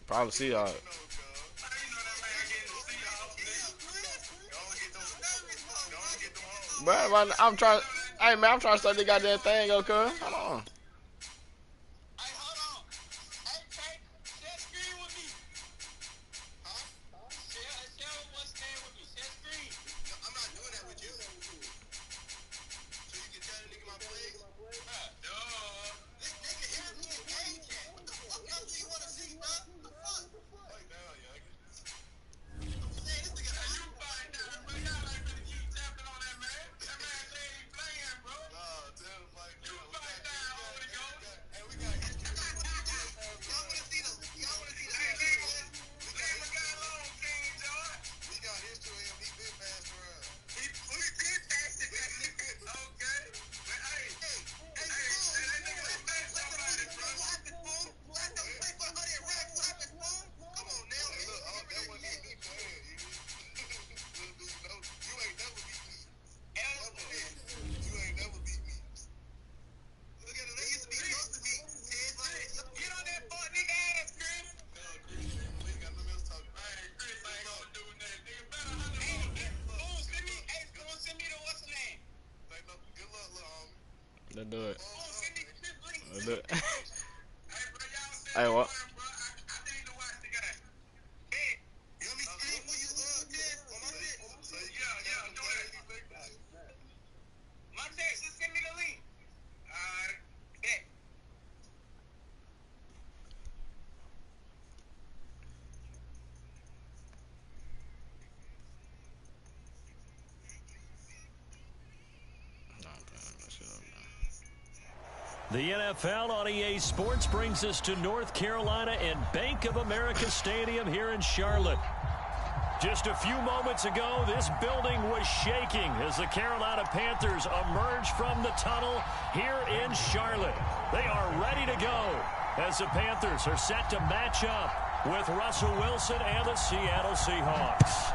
Probably see Bro, I'm trying. Hey man, I'm trying to start the goddamn thing, go, cuz. Hold on. Let's do it. Let's do it. Hey, what? The NFL on EA Sports brings us to North Carolina and Bank of America Stadium here in Charlotte. Just a few moments ago, this building was shaking as the Carolina Panthers emerge from the tunnel here in Charlotte. They are ready to go as the Panthers are set to match up with Russell Wilson and the Seattle Seahawks.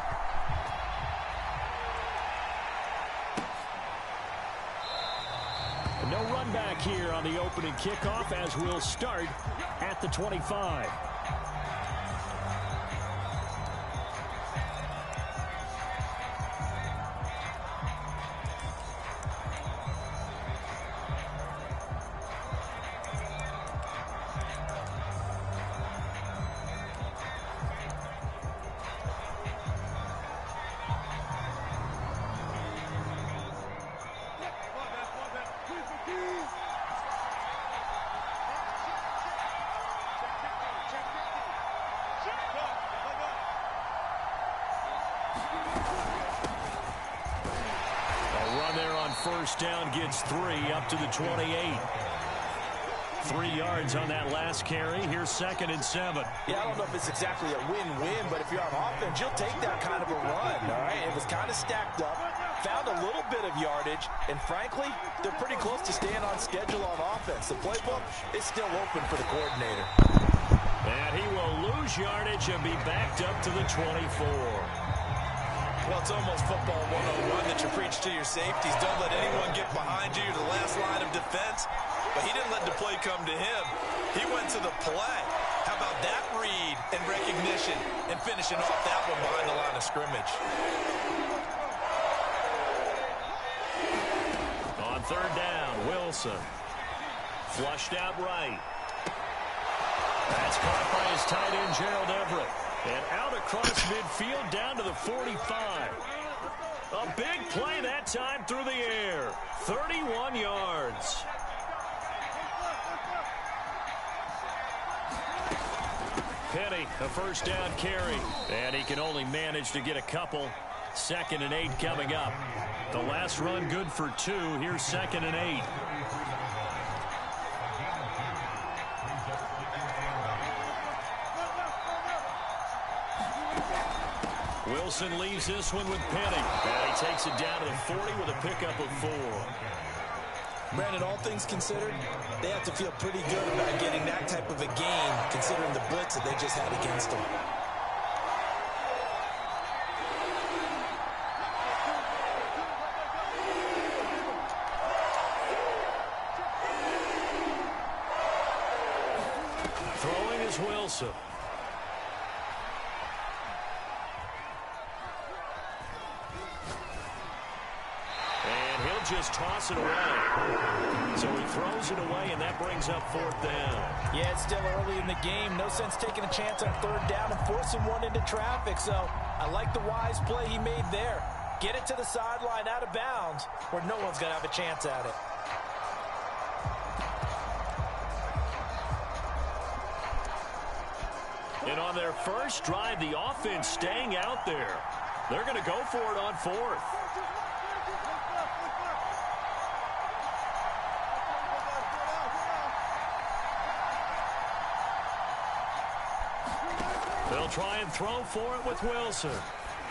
No run back here on the opening kickoff as we'll start at the 25. First down gets 3 up to the 28. 3 yards on that last carry. Here's 2nd and 7. Yeah, I don't know if it's exactly a win-win, but if you're on offense, you'll take that kind of a run, all right? It was kind of stacked up, found a little bit of yardage, and frankly, they're pretty close to staying on schedule on offense. The playbook is still open for the coordinator. And he will lose yardage and be backed up to the 24. Well, it's almost football 101 that you preach to your safeties. Don't let anyone get behind you to the last line of defense. But he didn't let the play come to him. He went to the play. How about that read and recognition and finishing off that one behind the line of scrimmage. On 3rd down, Wilson. Flushed out right. That's caught by his tight end, Gerald Everett. And out across midfield down to the 45. A big play that time through the air. 31 yards. Penny, a first down carry. And he can only manage to get a couple. 2nd and 8 coming up. The last run good for 2. Here's 2nd and 8. Wilson leaves this one with Penny. And he takes it down to the 40 with a pickup of 4. Brandon, all things considered, they have to feel pretty good about getting that type of a game, considering the blitz that they just had against them. Throwing is Wilson. just toss it away. So he throws it away, and that brings up 4th down. Yeah, it's still early in the game. No sense taking a chance on 3rd down and forcing one into traffic. So I like the wise play he made there. Get it to the sideline out of bounds where no one's going to have a chance at it. And on their first drive, the offense staying out there. They're going to go for it on 4th. They'll try and throw for it with Wilson.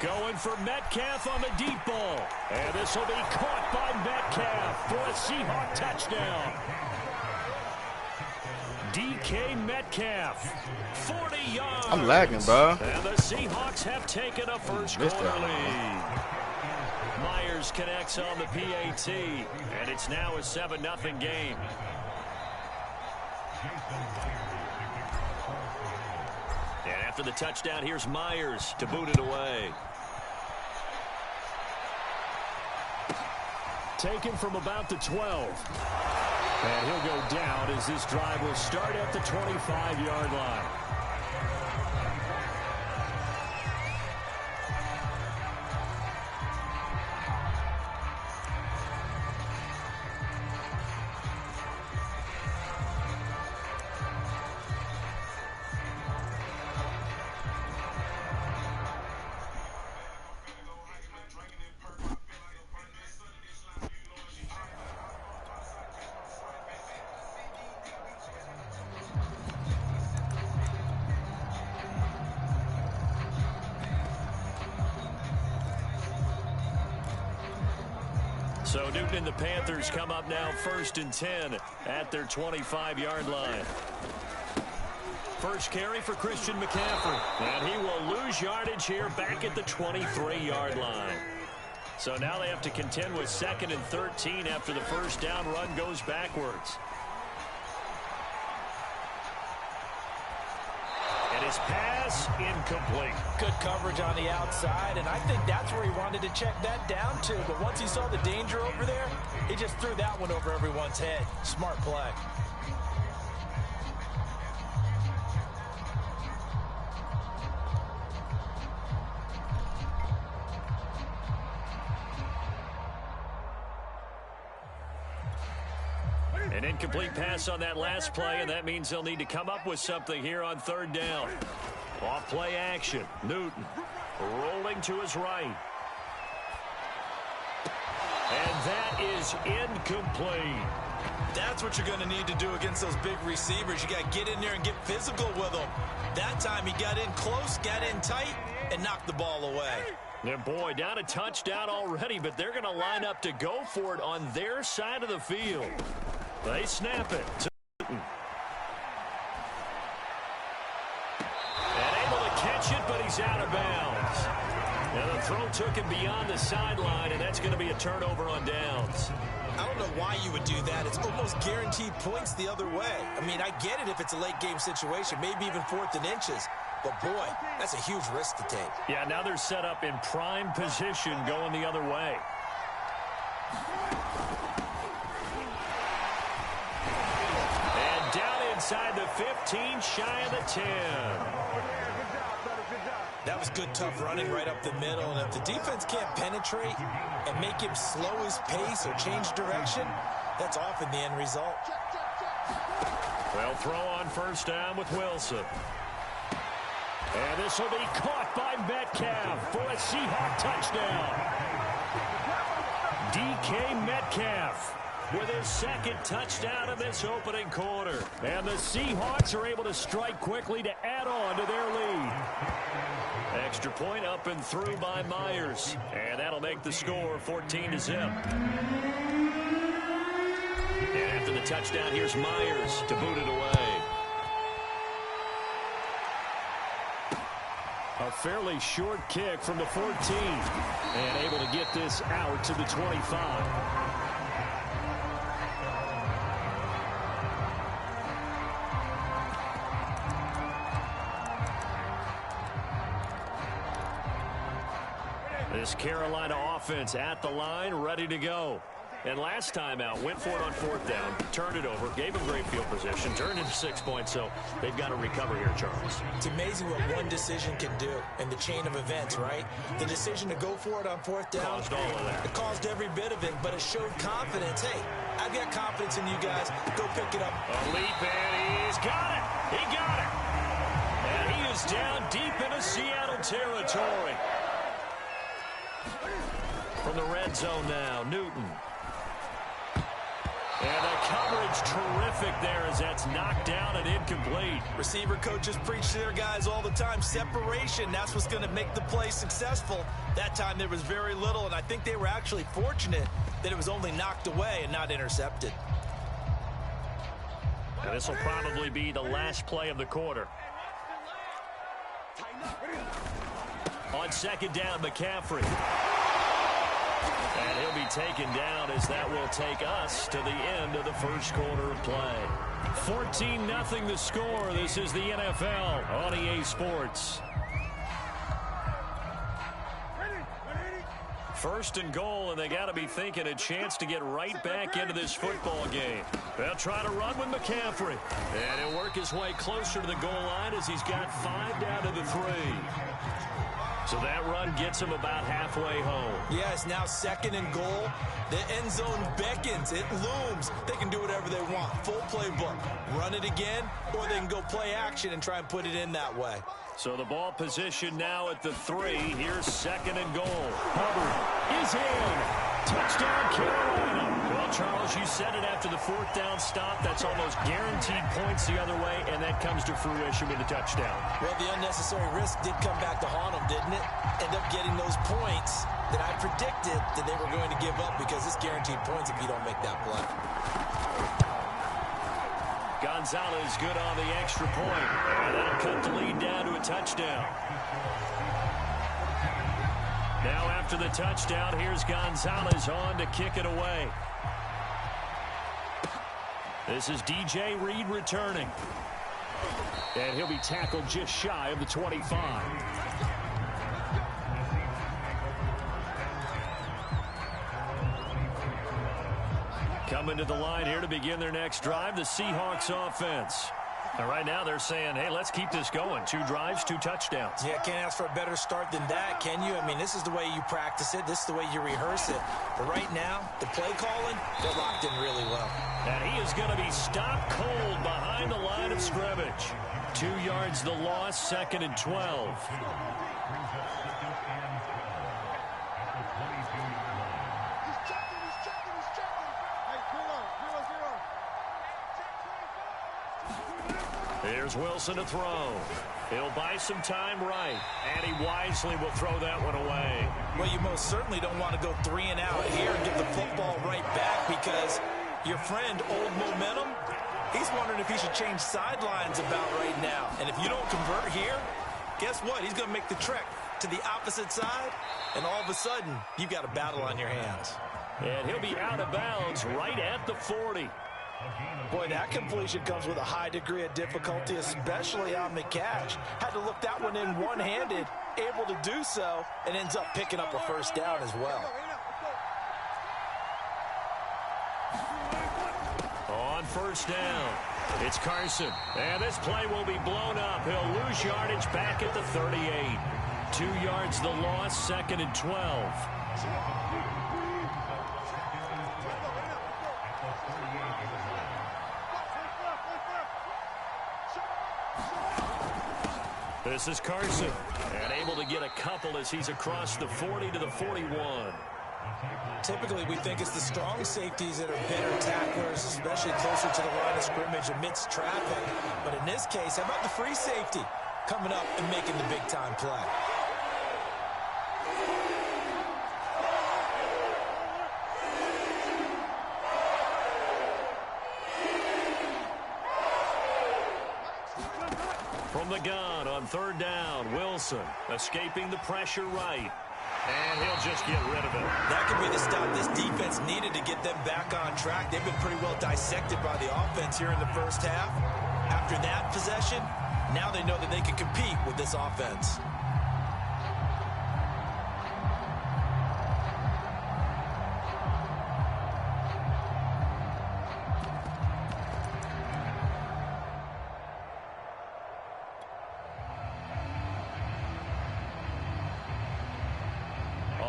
Going for Metcalf on the deep ball. And this will be caught by Metcalf for a Seahawk touchdown. DK Metcalf, 40 yards. I'm lagging, bro. And the Seahawks have taken a first quarter lead. Myers connects on the PAT, and it's now a 7-0 game. And after the touchdown, here's Myers to boot it away. Taken from about the 12. And he'll go down as this drive will start at the 25-yard line. So Newton and the Panthers come up now 1st and 10 at their 25-yard line. First carry for Christian McCaffrey. And he will lose yardage here back at the 23-yard line. So now they have to contend with 2nd and 13 after the first down run goes backwards. And his pass incomplete. Good coverage on the outside, and I think that's where he wanted to check that down to. But once he saw the danger over there, he just threw that one over everyone's head. Smart play. An incomplete pass on that last play, and that means they'll need to come up with something here on 3rd down. Off play action. Newton rolling to his right. And that is incomplete. That's what you're going to need to do against those big receivers. You got to get in there and get physical with them. That time he got in close, got in tight, and knocked the ball away. And boy, down a touchdown already, but they're going to line up to go for it on their side of the field. They snap it to Newton. And able to catch it, but he's out of bounds. And the throw took him beyond the sideline, and that's going to be a turnover on downs. I don't know why you would do that. It's almost guaranteed points the other way. I mean, I get it if it's a late game situation, maybe even 4th and inches. But, boy, that's a huge risk to take. Yeah, now they're set up in prime position going the other way. And down inside the 15, shy of the 10. That was good, tough running right up the middle. And if the defense can't penetrate and make him slow his pace or change direction, that's often the end result. They'll throw on 1st down with Wilson. And this will be caught by Metcalf for a Seahawk touchdown. DK Metcalf with his 2nd touchdown in this opening quarter. And the Seahawks are able to strike quickly to add on to their lead. Extra point up and through by Myers. And that'll make the score 14-0. And after the touchdown, here's Myers to boot it away. A fairly short kick from the 14. And able to get this out to the 25. This Carolina offense at the line, ready to go. And last time out, went for it on 4th down, turned it over, gave him great field position, turned into 6 points, so they've got to recover here, Charles. It's amazing what one decision can do in the chain of events, right? The decision to go for it on 4th down. Caused all of that. It caused every bit of it, but it showed confidence. Hey, I've got confidence in you guys. Go pick it up. A leap, and he's got it. He got it. And he is down deep into Seattle territory. From the red zone now, Newton. And the coverage terrific there as that's knocked down and incomplete. Receiver coaches preach to their guys all the time. Separation, that's what's going to make the play successful. That time there was very little, and I think they were actually fortunate that it was only knocked away and not intercepted. And this will probably be the last play of the quarter. On 2nd down, McCaffrey. And he'll be taken down as that will take us to the end of the first quarter of play. 14-0 the score. This is the NFL on EA Sports. 1st and goal, and they got to be thinking a chance to get right back into this football game. They'll try to run with McCaffrey. And he'll work his way closer to the goal line as he's got 5 down to the 3. So that run gets him about halfway home. Yeah, it's now 2nd and goal. The end zone beckons. It looms. They can do whatever they want. Full playbook. Run it again, or they can go play action and try and put it in that way. So the ball position now at the 3. Here's 2nd and goal. Hubbard is in. Touchdown, Carolina. Well, Charles, you said it after the 4th down stop. That's almost guaranteed points the other way, and that comes to fruition with a touchdown. Well, the unnecessary risk did come back to haunt them, didn't it? End up getting those points that I predicted that they were going to give up because it's guaranteed points if you don't make that play. Gonzalez good on the extra point. And that'll cut the lead down to a touchdown. Now after the touchdown, here's Gonzalez on to kick it away. This is DJ Reed returning. And he'll be tackled just shy of the 25. Coming to the line here to begin their next drive, the Seahawks offense. And right now they're saying, hey, let's keep this going. 2 drives, 2 touchdowns. Yeah, can't ask for a better start than that, can you? I mean, this is the way you practice it. This is the way you rehearse it. But right now, the play calling, they're locked in really well. And he is going to be stopped cold behind the line of scrimmage. 2 yards the loss, 2nd and 12. Here's Wilson to throw. He'll buy some time right, and he wisely will throw that one away. Well, you most certainly don't want to go 3 and out here and give the football right back because your friend, Old Momentum, he's wondering if he should change sidelines about right now. And if you don't convert here, guess what? He's going to make the trek to the opposite side, and all of a sudden, you've got a battle on your hands. And he'll be out of bounds right at the 40. Boy, that completion comes with a high degree of difficulty, especially on the catch. Had to look that one in one-handed, able to do so, and ends up picking up a 1st down as well. On 1st down, it's Carson. And this play will be blown up. He'll lose yardage back at the 38. 2 yards the loss, 2nd and 12. This is Carson, and able to get a couple as he's across the 40 to the 41. Typically, we think it's the strong safeties that are better tacklers, especially closer to the line of scrimmage amidst traffic. But in this case, how about the free safety coming up and making the big-time play? From the gun on 3rd down, Wilson escaping the pressure right. And he'll just get rid of it. That could be the stop this defense needed to get them back on track. They've been pretty well dissected by the offense here in the 1st half. After that possession, now they know that they can compete with this offense.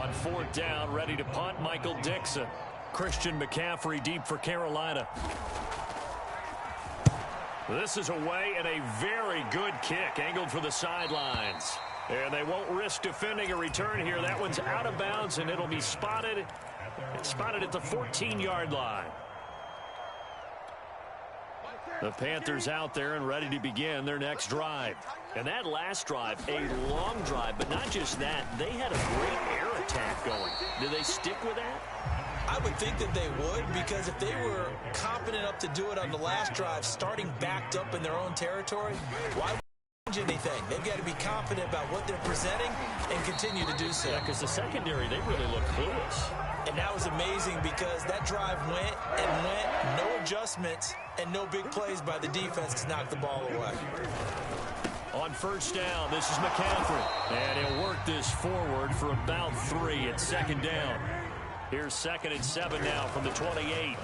on 4th down, ready to punt. Michael Dixon. Christian McCaffrey deep for Carolina. This is away and a very good kick, angled for the sidelines. And they won't risk defending a return here. That one's out of bounds, and it'll be spotted. It's spotted at the 14-yard line. The Panthers out there and ready to begin their next drive. And that last drive, a long drive, but not just that. They had a great air attack going. Do they stick with that? I would think that they would, because if they were confident enough to do it on the last drive, starting backed up in their own territory, why would they change anything? They've got to be confident about what they're presenting and continue to do so. Yeah, because the secondary, they really look clueless. And that was amazing because that drive went and went, no adjustments, and no big plays by the defense to knock the ball away. On 1st down, this is McCaffrey. And he'll work this forward for about 3 at 2nd down. Here's 2nd and 7 now from the 28.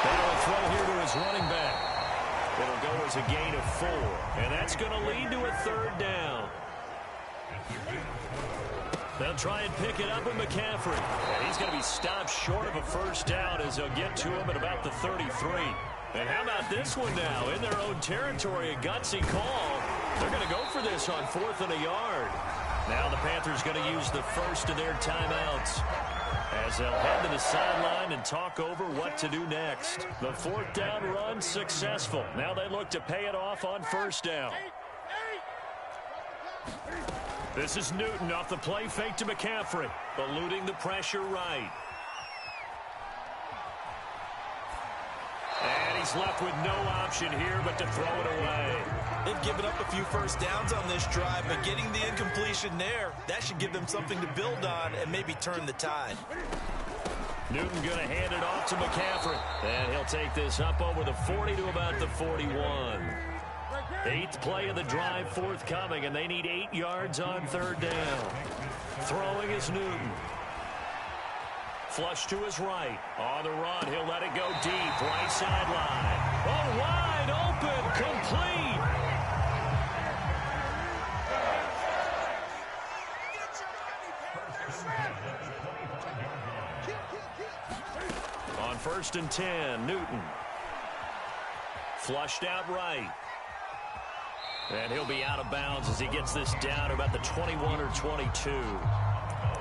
That'll throw here to his running back. It'll go as a gain of 4. And that's going to lead to a 3rd down. They'll try and pick it up with McCaffrey. And he's going to be stopped short of a 1st down as they'll get to him at about the 33. And how about this one now? In their own territory, a gutsy call. They're going to go for this on 4th and a yard. Now the Panthers going to use the first of their timeouts as they'll head to the sideline and talk over what to do next. The 4th down run successful. Now they look to pay it off on 1st down. This is Newton off the play fake to McCaffrey, eluding the pressure right. And he's left with no option here but to throw it away. They've given up a few 1st downs on this drive, but getting the incompletion there, that should give them something to build on and maybe turn the tide. Newton going to hand it off to McCaffrey. And he'll take this up over the 40 to about the 41. 8th play of the drive forthcoming, and they need 8 yards on 3rd down. Throwing is Newton. Flush to his right. On the run, he'll let it go deep. Right sideline. Oh, wide open. Complete. On 1st and 10, Newton. Flushed out right. And he'll be out of bounds as he gets this down to about the 21 or 22.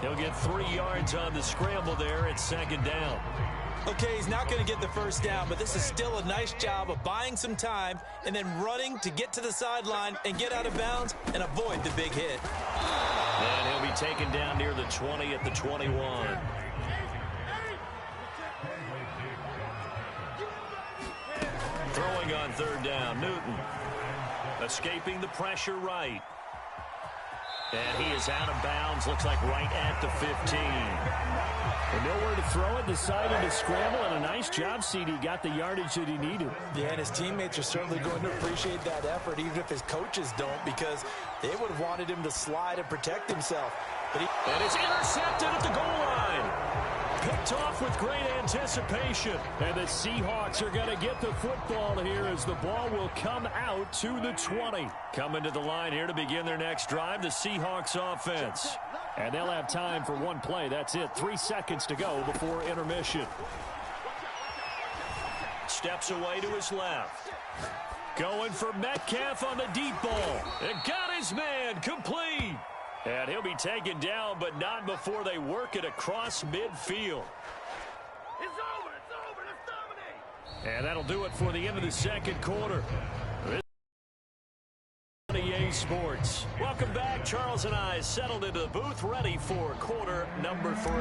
He'll get 3 yards on the scramble there at 2nd down. Okay, he's not going to get the 1st down, but this is still a nice job of buying some time and then running to get to the sideline and get out of bounds and avoid the big hit. And he'll be taken down near the 20 at the 21. Throwing on 3rd down, Newton. Escaping the pressure right. And he is out of bounds, looks like right at the 15. And nowhere to throw it, decided to scramble, and a nice job, CD. Got the yardage that he needed. Yeah, and his teammates are certainly going to appreciate that effort, even if his coaches don't, because they would have wanted him to slide and protect himself. But and it's intercepted at the goal line. Picked off with great anticipation. And the Seahawks are going to get the football here as the ball will come out to the 20. Coming to the line here to begin their next drive, the Seahawks offense. And they'll have time for one play. That's it. 3 seconds to go before intermission. Steps away to his left. Going for Metcalf on the deep ball. It got his man complete. And he'll be taken down, but not before they work it across midfield. It's over. Let's dominate. And that'll do it for the end of the 2nd quarter. EA Sports. Welcome back. Charles and I settled into the booth, ready for quarter number 3.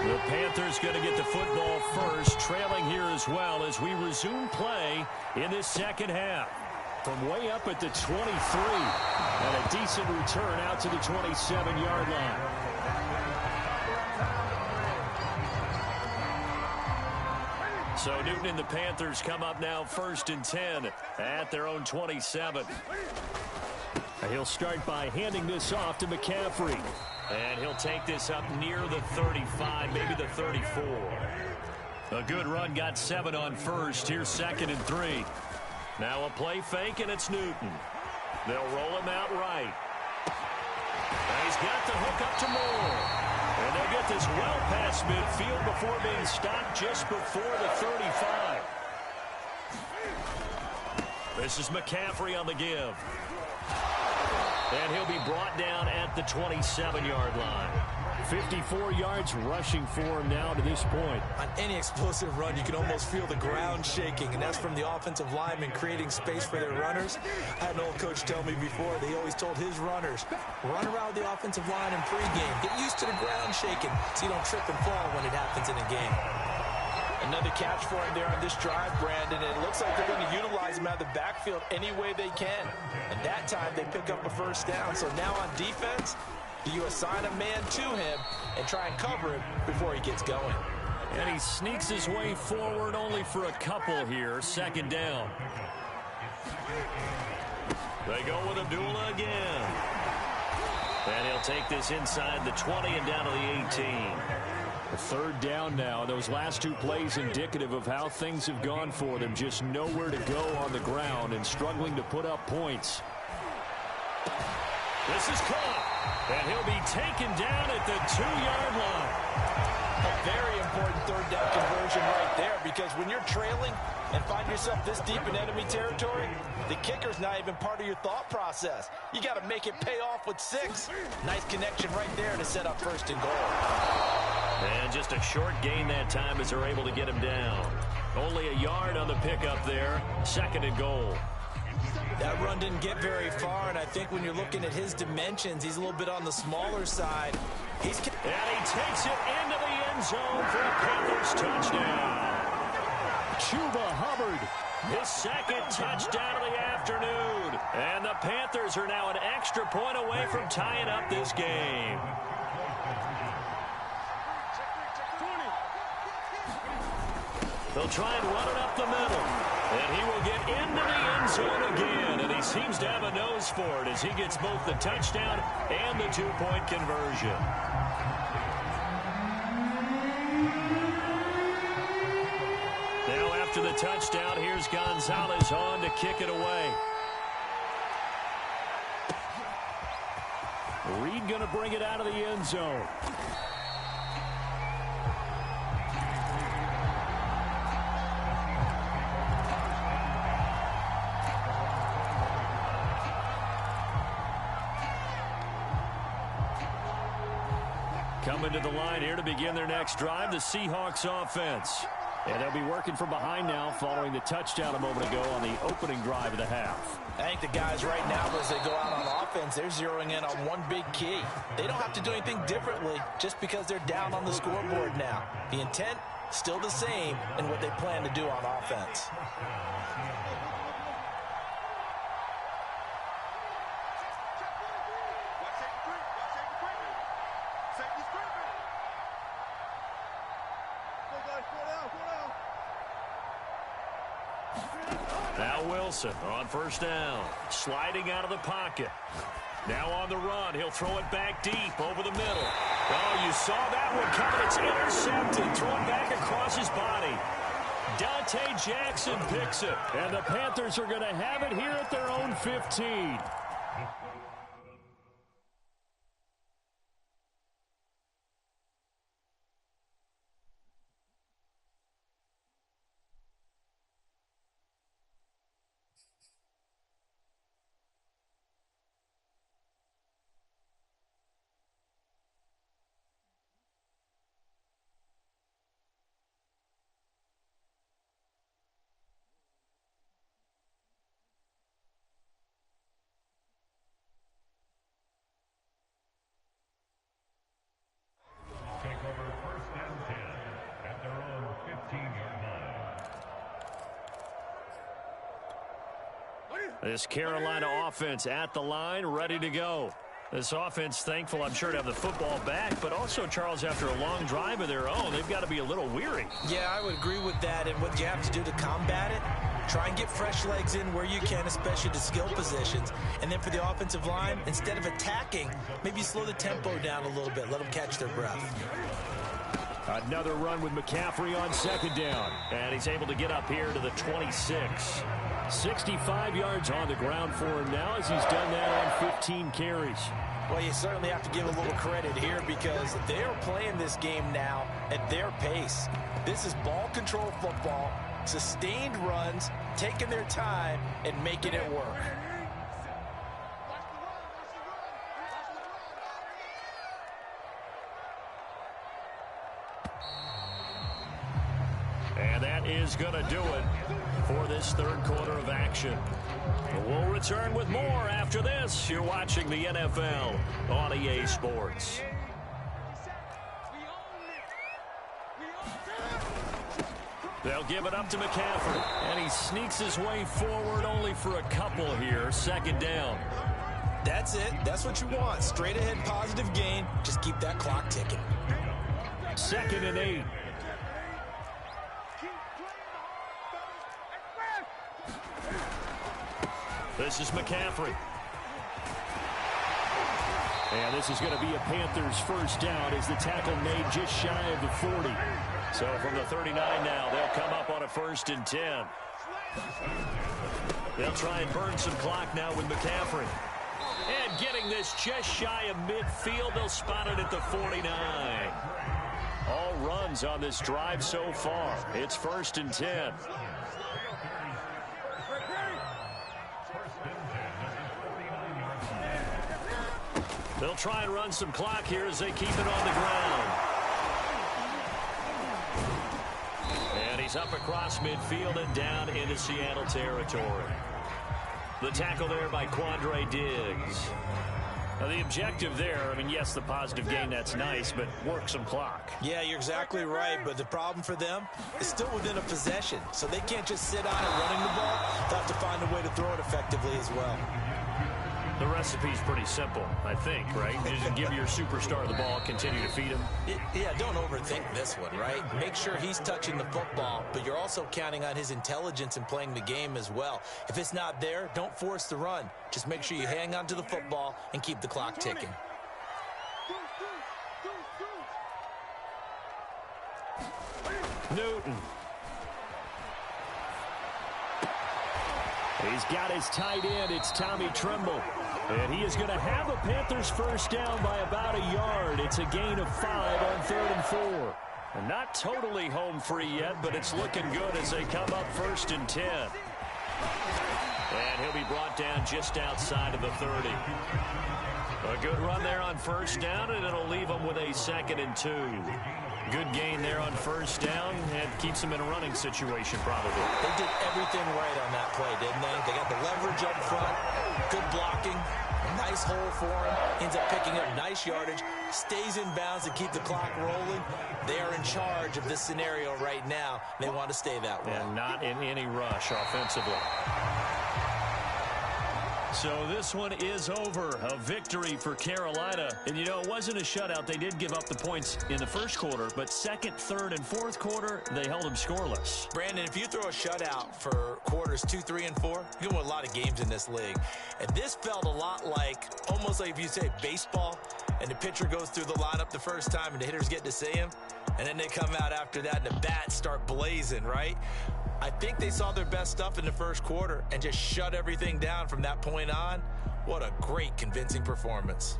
The Panthers going to get the football first, trailing here as well as we resume play in this 2nd half. From way up at the 23, and a decent return out to the 27-yard line. So Newton and the Panthers come up now 1st and 10 at their own 27. He'll start by handing this off to McCaffrey. And he'll take this up near the 35, maybe the 34. A good run, got 7 on 1st. Here's 2nd and 3. Now a play fake, and it's Newton. They'll roll him out right. And he's got the hook up to Moore. And they'll get this well past midfield before being stopped just before the 35. This is McCaffrey on the give. And he'll be brought down at the 27-yard line. 54 yards rushing for him now to this point. On any explosive run, you can almost feel the ground shaking, and that's from the offensive linemen creating space for their runners. I had an old coach tell me before, they always told his runners, run around the offensive line in pregame. Get used to the ground shaking so you don't trip and fall when it happens in a game. Another catch for him there on this drive, Brandon, and it looks like they're going to utilize him out of the backfield any way they can. And that time, they pick up a first down. So now on defense, you assign a man to him and try and cover him before he gets going. And he sneaks his way forward only for a couple here. Second down. They go with Abdullah again. And he'll take this inside the 20 and down to the 18. The third down now. Those last two plays indicative of how things have gone for them. Just nowhere to go on the ground and struggling to put up points. This is caught. And he'll be taken down at the 2-yard line. A very important third down conversion right there, because when you're trailing and find yourself this deep in enemy territory, the kicker's not even part of your thought process. You got to make it pay off with 6. Nice connection right there to set up first and goal. And just a short gain that time as they're able to get him down. Only a yard on the pickup there. Second and goal. That run didn't get very far, and I think when you're looking at his dimensions, he's a little bit on the smaller side. And he takes it into the end zone for a Panthers touchdown. Chuba Hubbard. His second touchdown of the afternoon. And the Panthers are now an extra point away from tying up this game. They'll try and run it up the middle. And he will get into the end zone again. And he seems to have a nose for it as he gets both the touchdown and the two-point conversion. Now after the touchdown, here's Gonzalez on to kick it away. Reed going to bring it out of the end zone. Coming to the line here to begin their next drive, the Seahawks offense. And they'll be working from behind now following the touchdown a moment ago on the opening drive of the half. I think the guys right now, as they go out on offense, they're zeroing in on one big key. They don't have to do anything differently just because they're down on the scoreboard now. The intent, still the same in what they plan to do on offense. Now Wilson on first down, sliding out of the pocket. Now on the run, he'll throw it back deep over the middle. Oh, you saw that one coming. It's intercepted, thrown back across his body. Dante Jackson picks it. And the Panthers are going to have it here at their own 15. This Carolina offense at the line, ready to go. This offense thankful, I'm sure, to have the football back, but also, Charles, after a long drive of their own, they've got to be a little weary. Yeah, I would agree with that, and what you have to do to combat it, try and get fresh legs in where you can, especially the skill positions. And then for the offensive line, instead of attacking, maybe slow the tempo down a little bit, let them catch their breath. Another run with McCaffrey on second down. And he's able to get up here to the 26. 65 yards on the ground for him now as he's done that on 15 carries. Well, you certainly have to give a little credit here because they're playing this game now at their pace. This is ball control football, sustained runs, taking their time, and making it work. And that is going to do it for this third quarter of action. We'll return with more after this. You're watching the NFL on EA Sports. They'll give it up to McCaffrey, and he sneaks his way forward only for a couple here. Second down. That's it. That's what you want. Straight ahead positive gain. Just keep that clock ticking. 2nd and 8. This is McCaffrey. And this is going to be a Panthers first down as the tackle made just shy of the 40. So from the 39 now, they'll come up on a 1st and 10. They'll try and burn some clock now with McCaffrey. And getting this just shy of midfield, they'll spot it at the 49. All runs on this drive so far. It's 1st and 10. They'll try and run some clock here as they keep it on the ground. And he's up across midfield and down into Seattle territory. The tackle there by Quandre Diggs. Now the objective there, I mean, yes, the positive gain, that's nice, but work some clock. Yeah, you're exactly right, but the problem for them is still within a possession, so they can't just sit on it running the ball. They'll have to find a way to throw it effectively as well. The recipe's pretty simple, I think, right? You just give your superstar the ball, continue to feed him. Yeah, don't overthink this one, right? Make sure he's touching the football, but you're also counting on his intelligence in playing the game as well. If it's not there, don't force the run. Just make sure you hang on to the football and keep the clock ticking. Newton. He's got his tight end. It's Tommy Tremble. And he is going to have a Panthers first down by about a yard. It's a gain of 5 on 3rd and 4. And not totally home free yet, but it's looking good as they come up 1st and 10. And he'll be brought down just outside of the 30. A good run there on 1st down, and it'll leave him with a 2nd and 2. Good gain there on 1st down, and keeps them in a running situation probably. They did everything right on that play, didn't they? They got the leverage up front, good blocking, a nice hole for him, ends up picking up nice yardage, stays in bounds to keep the clock rolling. They are in charge of this scenario right now. They want to stay that way. And not in any rush offensively. So this one is over. A victory for Carolina. And, you know, it wasn't a shutout. They did give up the points in the first quarter, but 2nd, 3rd, and 4th quarter, they held them scoreless. Brandon, if you throw a shutout for quarters 2, 3, and 4, you can win a lot of games in this league. And this felt a lot like, almost like if you say baseball, and the pitcher goes through the lineup the first time, and the hitters get to see him, and then they come out after that, and the bats start blazing, right? I think they saw their best stuff in the first quarter and just shut everything down from that point on. What a great, convincing performance.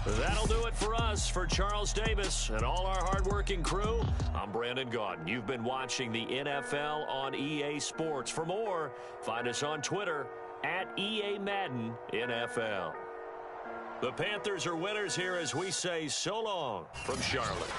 That'll do it for us. For Charles Davis and all our hardworking crew, I'm Brandon Gaudin. You've been watching the NFL on EA Sports. For more, find us on Twitter at EA Madden NFL. The Panthers are winners here as we say so long from Charlotte.